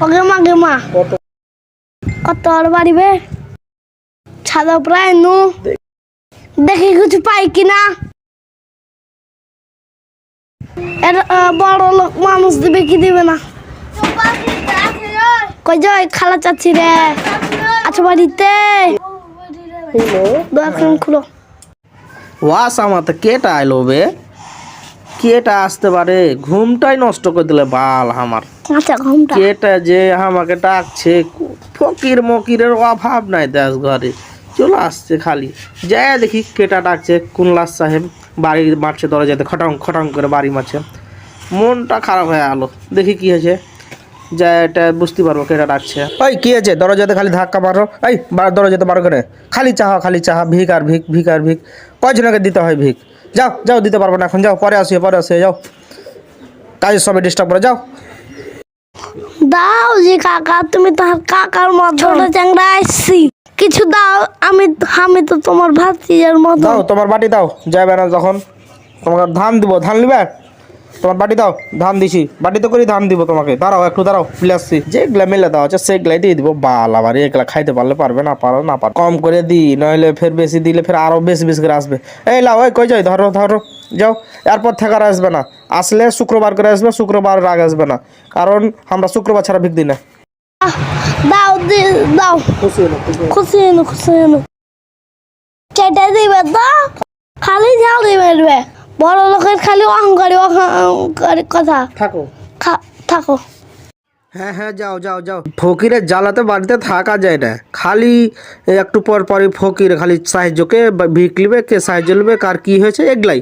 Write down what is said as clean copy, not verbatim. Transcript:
Gemma কত আর বাড়িবে ছাদা প্রায় নু দেখি কিছু পাই কিনা। এর বড় লোক মানুষ দিবে কি দিবে না। কই যাই খালা চাচ্ছি রে আচ্ছা বাড়িতে দোকান খুলো। ওয়াস আমাতে কেটা আইলো বে, কেটা আসতে পারে? ঘুমটাই নষ্ট করে দিলে বাল আমার। আচ্ছা ঘুমটা কেটা যে আমাকে ডাকছে, ফকির মকিরের অভাব নাই দেশ ঘরে, চলে আসছে খালি। যাই দেখি কেটা ডাকছে, কুনলাস সাহেব বাড়ি মারছে দরজাতে, খটাং খটাং করে বাড়ি মারছে। মনটা খারাপ হয়ে গেলো, দেখি কি হয়েছে, যা এটা বুঝতে পারবো কেটা ডাকছে। ওই কি হয়েছে? দরজাতে খালি ধাক্কা মারো, এই দরজাতে বারো করে খালি চাহা ভিক আর ভিক, ভিক আর ভিক। কয়জনকে দিতে হয় ভিক? যাও যাও, দিতে পারবো না এখন, যাও পরে আসিয়ে যাও, কাজের সবাই ডিস্টার্ব করে যাও। দাও যে কাকা, তুমি তো কাকার মতো ছোট চ্যাংড়া আসছি, কিছু দাও। আমি তো তোমার ভাতিজার মতো। দাও তোমার বাটি দাও, যাবে না যখন তোমাকে ধান দিব, ধান নিবে? তোমার বাটি দাও, ধান দিছি, বাটিতে করে ধান দিব তোমাকে। দাঁড়াও একটু দাঁড়াও, প্লাসছি যেগুলা মেলে দেওয়া আছে সেগুলাই দিয়ে দিব। বাল আবার এগুলা খাইতে পারলে পারবে, না পারো না পারো, কম করে দিই, নইলে ফের বেশি দিলে ফের আরো বেশি বেশি করে আসবে। এই লাও, ওই কই যাই, ধরো ধরো যাও। এরপর থেকে আর আসবে না, আসলে শুক্রবার করে আসবে, শুক্রবার আগে আসবে না, কারণ আমরা শুক্রবার ছাড়া ভিক দিই না। দাও দাও, খুশি হলো চেটে দিবে তো, খালি ঝাল দিবে। বড় লোকের খালি অহংকারী কথা। থাকো থাকো। হ্যাঁ যাও যাও যাও। ফকিরের জ্বালাতে বাড়িতে থাকা যায় না, খালি একটু পর পরই ফকির খালি সাহায্যকে ভিক লিবে, কে সাহায্য লিবে, কার কি হয়েছে এগুলাই।